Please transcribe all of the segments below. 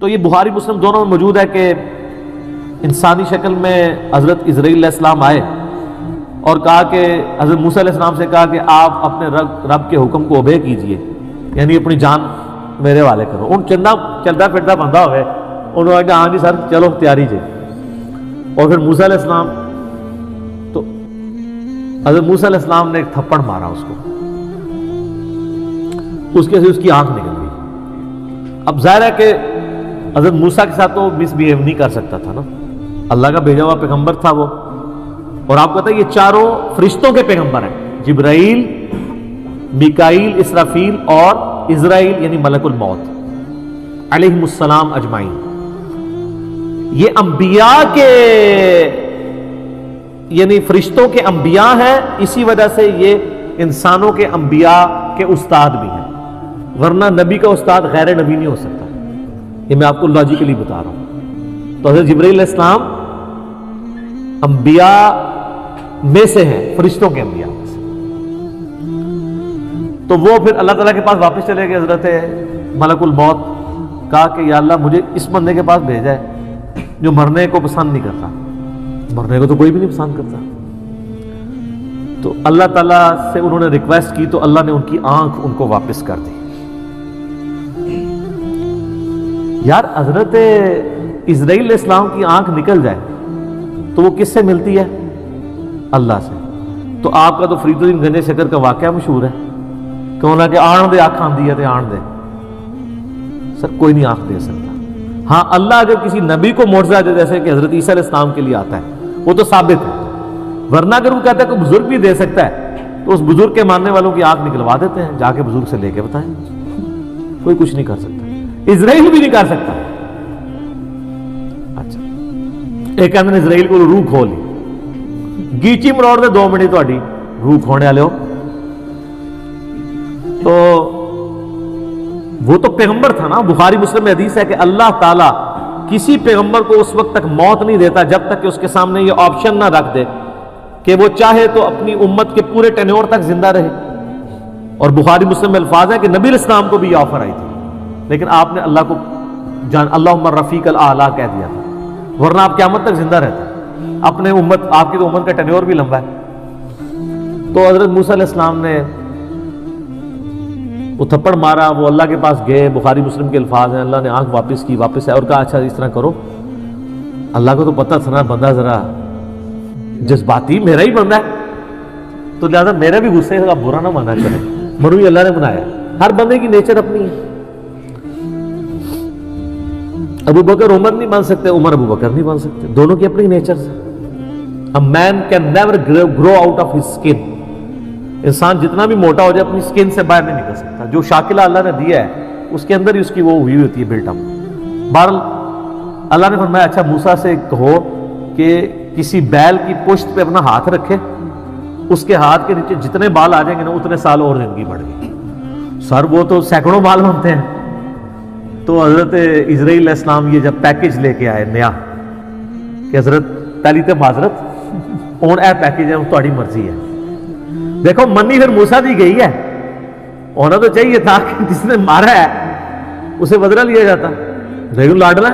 تو یہ بخاری مسلم دونوں میں موجود ہے کہ انسانی شکل میں حضرت اسرائیل علیہ السلام آئے اور کہا کہ حضرت موسیٰ علیہ السلام سے کہا کہ آپ اپنے رب کے حکم کو اوبے کیجئے، یعنی اپنی جان میرے والے کرو۔ ان چندہ چلتا پھرتا بندہ ہوئے، انہوں نے کہا ہاں جی سر چلو تیاری جی۔ اور پھر موسیٰ علیہ السلام، تو حضرت موسیٰ علیہ السلام نے ایک تھپڑ مارا اس کو، اس کے سے اس کی آنکھ نکل گئی۔ اب ظاہر ہے کہ حضرت موسیٰ کے ساتھ تو مس بیہیو نہیں کر سکتا تھا نا، اللہ کا بھیجا ہوا پیغمبر تھا وہ، اور آپ کو پتہ ہے یہ چاروں فرشتوں کے پیغمبر ہیں، جبرائیل، میکائیل، اسرافیل اور اسرائیل یعنی ملک الموت علیہم السلام اجمعین۔ یہ انبیاء کے یعنی فرشتوں کے انبیاء ہیں، اسی وجہ سے یہ انسانوں کے انبیاء کے استاد بھی ہیں، ورنہ نبی کا استاد غیر نبی نہیں ہو سکتا۔ یہ میں آپ کو لاجیکلی بتا رہا ہوں۔ تو حضرت جبرائیل علیہ السلام انبیاء میں سے ہیں، فرشتوں کے انبیاء میں سے۔ تو وہ پھر اللہ تعالیٰ کے پاس واپس چلے گئے، حضرت ملک الموت، کہا کہ یا اللہ مجھے اس بندے کے پاس بھیجا ہے جو مرنے کو پسند نہیں کرتا، مرنے کو تو کوئی بھی نہیں پسند کرتا۔ تو اللہ تعالیٰ سے انہوں نے ریکویسٹ کی تو اللہ نے ان کی آنکھ ان کو واپس کر دی۔ یار حضرت اسرائیل علیہ السلام کی آنکھ نکل جائے تو وہ کس سے ملتی ہے؟ اللہ سے۔ تو آپ کا تو فرید الدین گنج شکر کا واقعہ مشہور ہے، کہنا کہ آن دے آنکھ آندی ہے تو آن دے، سر کوئی نہیں آنکھ دے سکتا۔ ہاں اللہ اگر کسی نبی کو معجزہ دے جیسے کہ حضرت عیسیٰ علیہ السلام کے لیے آتا ہے وہ تو ثابت ہے، ورنہ اگر وہ کہتا ہے کہ بزرگ بھی دے سکتا ہے تو اس بزرگ کے ماننے والوں کی آنکھ نکلوا دیتے ہیں، جا کے بزرگ سے لے کے بتائیں، کوئی کچھ نہیں کر سکتا، اسرائیل بھی نہیں کر سکتا۔ اچھا ایک کہتے ہیں اسرائیل کو روح کھو لی، گیچی مروڑ دے 2 منٹ تہاڈی روح کھونے والے ہو۔ تو وہ تو پیغمبر تھا نا، بخاری مسلم میں حدیث ہے کہ اللہ تعالیٰ کسی پیغمبر کو اس وقت تک موت نہیں دیتا جب تک کہ اس کے سامنے یہ آپشن نہ رکھ دے کہ وہ چاہے تو اپنی امت کے پورے ٹینیور تک زندہ رہے۔ اور بخاری مسلم میں الفاظ ہے کہ نبی علیہ السلام کو بھی یہ آفر آئی تھی، لیکن آپ نے اللہ کو اللہم رفیق الاعلیٰ کہہ دیا تھا، ورنہ آپ قیامت تک زندہ رہتے اپنے امت، آپ کی تو امت کا ٹینیور بھی لمبا ہے۔ تو حضرت موسیٰ علیہ السلام نے وہ تھپڑ مارا، وہ اللہ کے پاس گئے، بخاری مسلم کے الفاظ ہیں، اللہ نے آنکھ واپس کی، واپس ہے اور کہا اچھا اس طرح کرو، اللہ کو تو پتہ تھا نا بندہ ذرا جذباتی میرا ہی بندہ ہے، تو لہٰذا میرا بھی غصے کا برا نہ مانا چلے، منو ہی اللہ نے بنایا، ہر بندے کی نیچر اپنی ہے۔ ابو بکر عمر نہیں بن سکتے، عمر ابو بکر نہیں بن سکتے، دونوں کی اپنی نیچر ہے۔ A man can never grow out of his skin۔ انسان جتنا بھی موٹا ہو جائے اپنی سکن سے باہر نہیں نکل سکتا، جو شاکلہ اللہ نے دیا ہے اس کے اندر ہی اس کی وہ ہوئی ہوتی ہے بلٹ اپ۔ بہرحال اللہ نے فرمایا اچھا موسیٰ سے کہو کہ کسی بیل کی پشت پہ اپنا ہاتھ رکھے، اس کے ہاتھ کے نیچے جتنے بال آ جائیں گے نا اتنے سال اور زندگی بڑھ گئی۔ سر وہ تو سینکڑوں بال بنتے ہیں۔ تو حضرت اسرائیل علیہ السلام یہ جب پیکج لے کے آئے نیا کہ حضرت پہلی تو معذرت ہوں اے پیکج ہے تہاڈی مرضی ہے، دیکھو منی پھر موسیٰ دی گئی ہے، ہونا تو چاہیے تھا کہ جس نے مارا ہے اسے بدلہ لیا جاتا، لیکن لاڈلا۔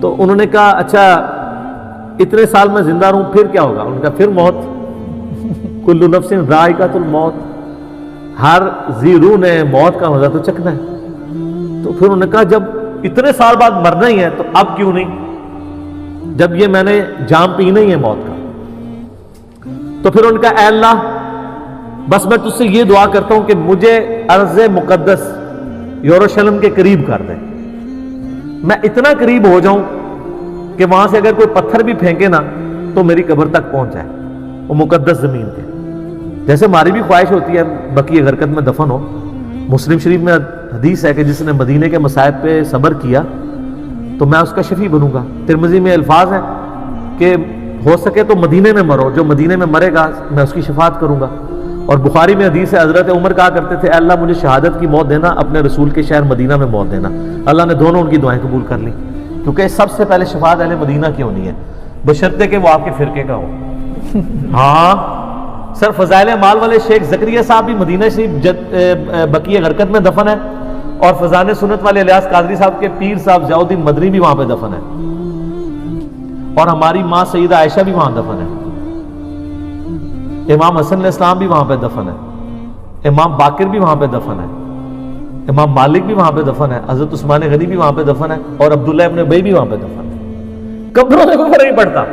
تو انہوں نے کہا اچھا اتنے سال میں زندہ رہوں پھر کیا ہوگا؟ ان کا پھر موت، کل نفس ذائقۃ الموت، ہر ذی روح نے موت کا مزہ تو چکھنا ہے۔ تو پھر انہوں نے کہا جب اتنے سال بعد مرنا ہی ہے تو اب کیوں نہیں، جب یہ میں نے جام پینا ہی ہے موت کا۔ تو پھر ان کا اے اللہ بس میں تجھ سے یہ دعا کرتا ہوں کہ مجھے ارض مقدس یروشلم کے قریب کر دے، میں اتنا قریب ہو جاؤں کہ وہاں سے اگر کوئی پتھر بھی پھینکے نا تو میری قبر تک پہنچ جائے، وہ مقدس زمین کے۔ جیسے ہماری بھی خواہش ہوتی ہے بقیع غرقد میں دفن ہو۔ مسلم شریف میں حدیث ہے کہ جس نے مدینے کے مصائب پہ صبر کیا تو میں اس کا شفیع بنوں گا۔ ترمذی میں الفاظ ہیں کہ ہو سکے تو مدینے میں مرو، جو مدینے میں مرے گا میں اس کی شفاعت کروں گا۔ اور بخاری میں حدیث ہے حضرت عمر کہا کرتے تھے اے اللہ مجھے شہادت کی موت دینا، اپنے رسول کے شہر مدینہ میں موت دینا۔ اللہ نے دونوں ان کی دعائیں قبول کر لی، کیونکہ سب سے پہلے شفاعت اہل مدینہ کی ہونی ہے، بشرطے کہ وہ آپ کے فرقے کا ہو۔ ہاں سر فضائل اعمال والے شیخ زکریا صاحب بھی مدینہ شریف بقیع غرقد میں دفن ہے، اور فضان سنت والے الیاس قادری صاحب کے پیر صاحب ضیاء الدین مدنی بھی وہاں پہ دفن ہے، اور ہماری ماں سیدہ عائشہ بھی وہاں دفن ہے، امام حسن علیہ السلام بھی وہاں پہ دفن ہے، امام باقر بھی وہاں پہ دفن ہے، امام مالک بھی وہاں پہ دفن ہے، حضرت عثمان غنی بھی وہاں پہ دفن ہے، اور عبداللہ ابن ابی بھی وہاں پہ دفن ہے۔ قبروں میں کوئی فرق نہیں پڑتا،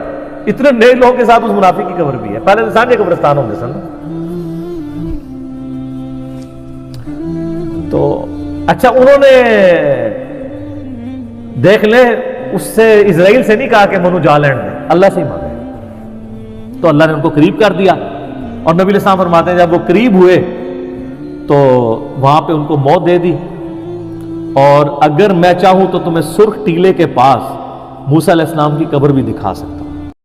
اتنے نئے لوگوں کے ساتھ اس منافق کی قبر بھی ہے، پہلے انسان کے قبرستان ہوں گے سن۔ تو اچھا انہوں نے دیکھ لیں اس سے اسرائیل سے نہیں کہا کہ منو جا لینڈ دیں، اللہ سے ہی مانگے، تو اللہ نے ان کو قریب کر دیا، اور نبی علیہ السلام فرماتے ہیں جب وہ قریب ہوئے تو وہاں پہ ان کو موت دے دی، اور اگر میں چاہوں تو تمہیں سرخ ٹیلے کے پاس موسیٰ علیہ السلام کی قبر بھی دکھا سکتا